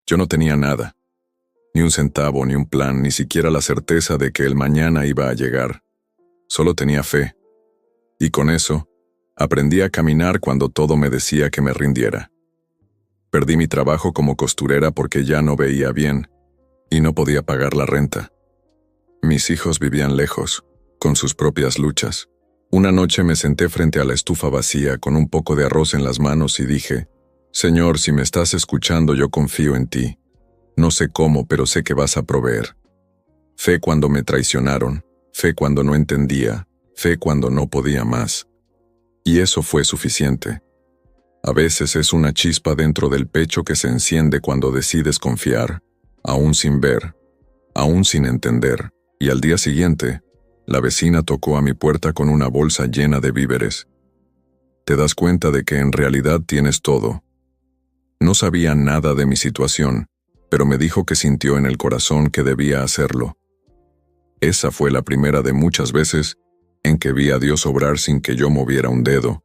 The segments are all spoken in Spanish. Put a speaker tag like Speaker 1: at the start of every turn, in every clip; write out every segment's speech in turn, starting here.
Speaker 1: Yo no tenía nada, ni un centavo, ni un plan, ni siquiera la certeza de que el mañana iba a llegar. Solo tenía fe. Y con eso, aprendí a caminar cuando todo me decía que me rindiera. Perdí mi trabajo como costurera porque ya no veía bien, y no podía pagar la renta. Mis hijos vivían lejos, con sus propias luchas. Una noche me senté frente a la estufa vacía con un poco de arroz en las manos y dije, Señor, si me estás escuchando, yo confío en ti. No sé cómo, pero sé que vas a proveer. Fe cuando me traicionaron, fe cuando no entendía, fe cuando no podía más. Y eso fue suficiente. A veces es una chispa dentro del pecho que se enciende cuando decides confiar, aún sin ver, aún sin entender. Y al día siguiente, la vecina tocó a mi puerta con una bolsa llena de víveres. Te das cuenta de que en realidad tienes todo. No sabía nada de mi situación, pero me dijo que sintió en el corazón que debía hacerlo. Esa fue la primera de muchas veces en que vi a Dios obrar sin que yo moviera un dedo,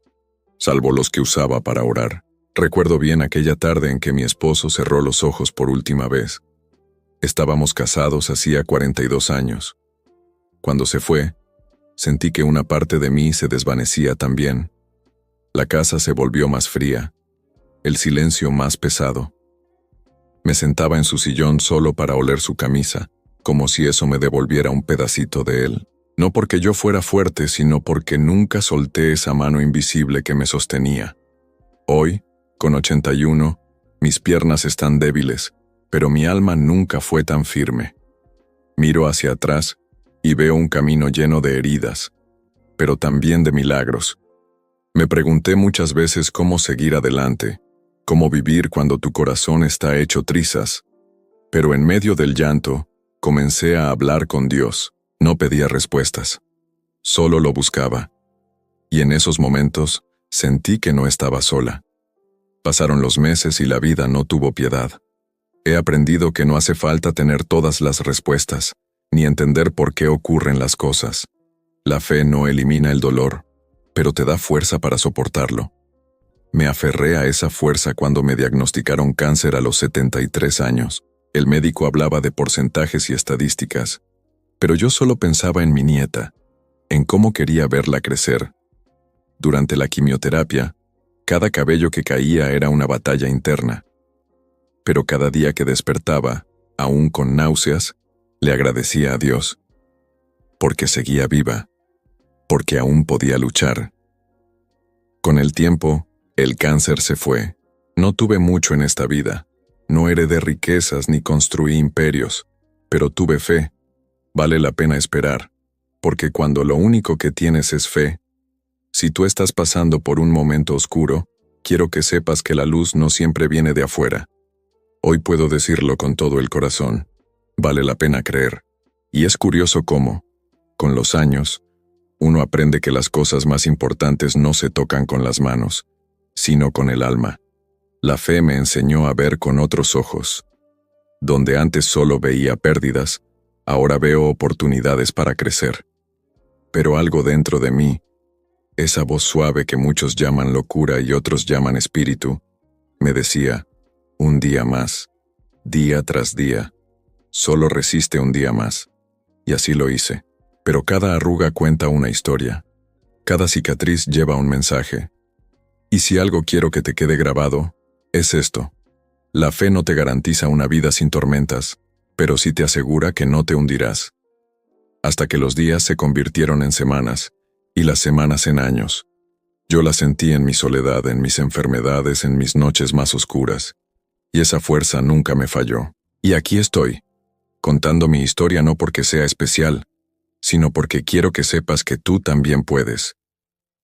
Speaker 1: salvo los que usaba para orar. Recuerdo bien aquella tarde en que mi esposo cerró los ojos por última vez. Estábamos casados hacía 42 años. Cuando se fue, sentí que una parte de mí se desvanecía también. La casa se volvió más fría, el silencio más pesado. Me sentaba en su sillón solo para oler su camisa, como si eso me devolviera un pedacito de él. No porque yo fuera fuerte, sino porque nunca solté esa mano invisible que me sostenía. Hoy, con 81, mis piernas están débiles, pero mi alma nunca fue tan firme. Miro hacia atrás y veo un camino lleno de heridas, pero también de milagros. Me pregunté muchas veces cómo seguir adelante, cómo vivir cuando tu corazón está hecho trizas. Pero en medio del llanto, comencé a hablar con Dios. No pedía respuestas, solo lo buscaba. Y en esos momentos, sentí que no estaba sola. Pasaron los meses y la vida no tuvo piedad. He aprendido que no hace falta tener todas las respuestas, ni entender por qué ocurren las cosas. La fe no elimina el dolor, pero te da fuerza para soportarlo. Me aferré a esa fuerza cuando me diagnosticaron cáncer a los 73 años. El médico hablaba de porcentajes y estadísticas, pero yo solo pensaba en mi nieta, en cómo quería verla crecer. Durante la quimioterapia, cada cabello que caía era una batalla interna. Pero cada día que despertaba, aún con náuseas, le agradecía a Dios. Porque seguía viva, porque aún podía luchar. Con el tiempo, el cáncer se fue. No tuve mucho en esta vida. No heredé riquezas ni construí imperios, pero tuve fe. Vale la pena esperar, porque cuando lo único que tienes es fe, si tú estás pasando por un momento oscuro, quiero que sepas que la luz no siempre viene de afuera. Hoy puedo decirlo con todo el corazón. Vale la pena creer. Y es curioso cómo, con los años, uno aprende que las cosas más importantes no se tocan con las manos, sino con el alma. La fe me enseñó a ver con otros ojos. Donde antes solo veía pérdidas, ahora veo oportunidades para crecer. Pero algo dentro de mí, esa voz suave que muchos llaman locura y otros llaman espíritu, me decía, un día más, día tras día, solo resiste un día más. Y así lo hice. Pero cada arruga cuenta una historia. Cada cicatriz lleva un mensaje. Y si algo quiero que te quede grabado, es esto. La fe no te garantiza una vida sin tormentas, pero sí te asegura que no te hundirás. Hasta que los días se convirtieron en semanas, y las semanas en años. Yo la sentí en mi soledad, en mis enfermedades, en mis noches más oscuras. Y esa fuerza nunca me falló. Y aquí estoy, contando mi historia no porque sea especial, sino porque quiero que sepas que tú también puedes.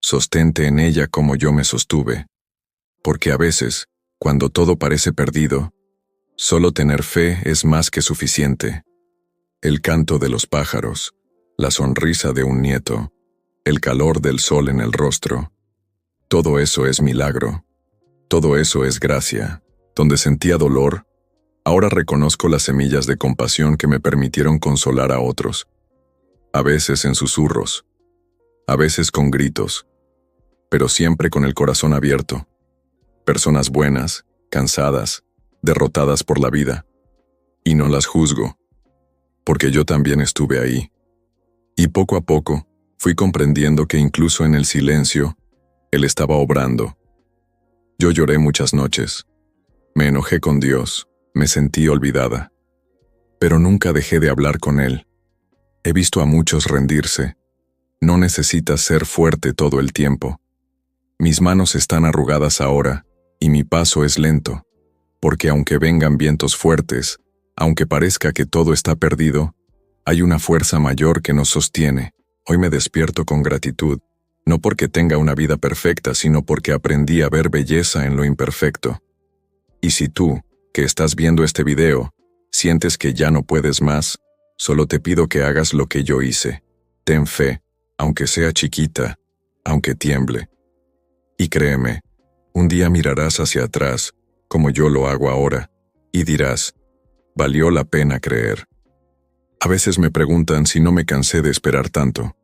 Speaker 1: Sostente en ella como yo me sostuve. Porque a veces, cuando todo parece perdido, solo tener fe es más que suficiente. El canto de los pájaros, la sonrisa de un nieto, el calor del sol en el rostro, todo eso es milagro. Todo eso es gracia. Donde sentía dolor, ahora reconozco las semillas de compasión que me permitieron consolar a otros. A veces en susurros, a veces con gritos, pero siempre con el corazón abierto. Personas buenas, cansadas, derrotadas por la vida. Y no las juzgo, porque yo también estuve ahí. Y poco a poco, fui comprendiendo que incluso en el silencio, Él estaba obrando. Yo lloré muchas noches. Me enojé con Dios, me sentí olvidada. Pero nunca dejé de hablar con Él. He visto a muchos rendirse. No necesitas ser fuerte todo el tiempo. Mis manos están arrugadas ahora, y mi paso es lento, porque aunque vengan vientos fuertes, aunque parezca que todo está perdido, hay una fuerza mayor que nos sostiene. Hoy me despierto con gratitud, no porque tenga una vida perfecta, sino porque aprendí a ver belleza en lo imperfecto. Y si tú, que estás viendo este video, sientes que ya no puedes más, solo te pido que hagas lo que yo hice. Ten fe, aunque sea chiquita, aunque tiemble. Y créeme, un día mirarás hacia atrás, como yo lo hago ahora, y dirás, valió la pena creer. A veces me preguntan si no me cansé de esperar tanto,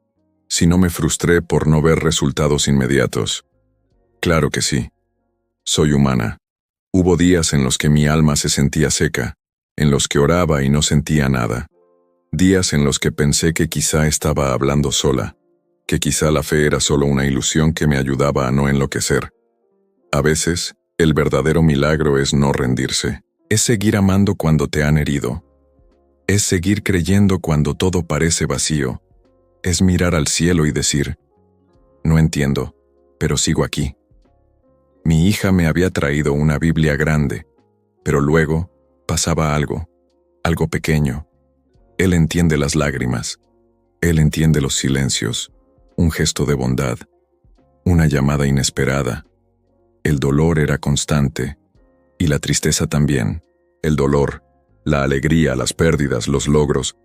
Speaker 1: si no me frustré por no ver resultados inmediatos. Claro que sí. Soy humana. Hubo días en los que mi alma se sentía seca, en los que oraba y no sentía nada. Días en los que pensé que quizá estaba hablando sola, que quizá la fe era solo una ilusión que me ayudaba a no enloquecer. A veces, el verdadero milagro es no rendirse. Es seguir amando cuando te han herido. Es seguir creyendo cuando todo parece vacío. Es mirar al cielo y decir, no entiendo, pero sigo aquí. Mi hija me había traído una Biblia grande, pero luego pasaba algo pequeño. Él entiende las lágrimas, Él entiende los silencios, un gesto de bondad, una llamada inesperada. El dolor era constante, y la tristeza también, el dolor, la alegría, las pérdidas, los logros,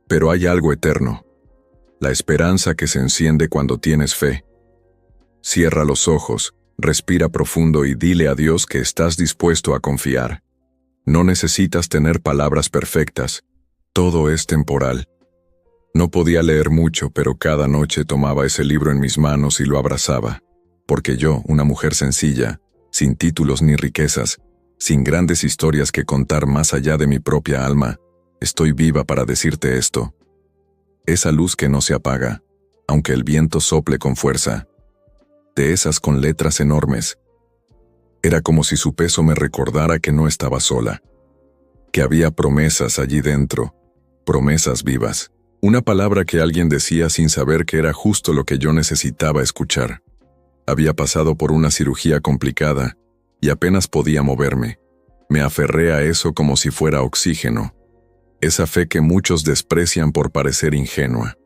Speaker 1: pero hay algo eterno, la esperanza que se enciende cuando tienes fe. Cierra los ojos, respira profundo y dile a Dios que estás dispuesto a confiar. No necesitas tener palabras perfectas, todo es temporal. No podía leer mucho, pero cada noche tomaba ese libro en mis manos y lo abrazaba, porque yo, una mujer sencilla, sin títulos ni riquezas, sin grandes historias que contar más allá de mi propia alma, estoy viva para decirte esto. Esa luz que no se apaga, aunque el viento sople con fuerza. De esas con letras enormes. Era como si su peso me recordara que no estaba sola. Que había promesas allí dentro, promesas vivas. Una palabra que alguien decía sin saber que era justo lo que yo necesitaba escuchar. Había pasado por una cirugía complicada y apenas podía moverme. Me aferré a eso como si fuera oxígeno. Esa fe que muchos desprecian por parecer ingenua.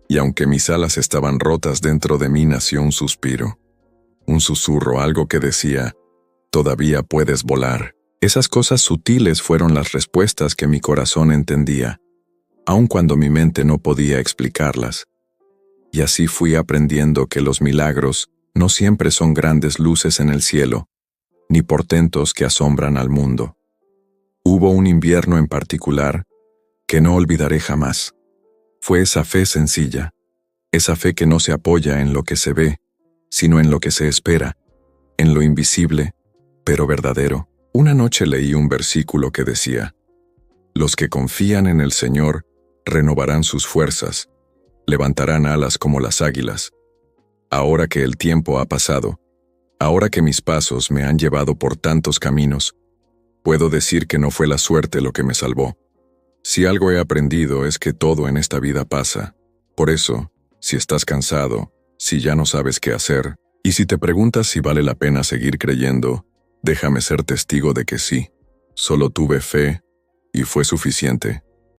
Speaker 1: Y aunque mis alas estaban rotas, dentro de mí nació un suspiro. Un susurro, algo que decía, todavía puedes volar. Esas cosas sutiles fueron las respuestas que mi corazón entendía, aun cuando mi mente no podía explicarlas. Y así fui aprendiendo que los milagros no siempre son grandes luces en el cielo, ni portentos que asombran al mundo. Hubo un invierno en particular que no olvidaré jamás. Fue esa fe sencilla, esa fe que no se apoya en lo que se ve, sino en lo que se espera, en lo invisible, pero verdadero. Una noche leí un versículo que decía, los que confían en el Señor renovarán sus fuerzas, levantarán alas como las águilas. Ahora que el tiempo ha pasado, ahora que mis pasos me han llevado por tantos caminos, puedo decir que no fue la suerte lo que me salvó. Si algo he aprendido es que todo en esta vida pasa. Por eso, si estás cansado, si ya no sabes qué hacer, y si te preguntas si vale la pena seguir creyendo, déjame ser testigo de que sí. Solo tuve fe, y fue suficiente.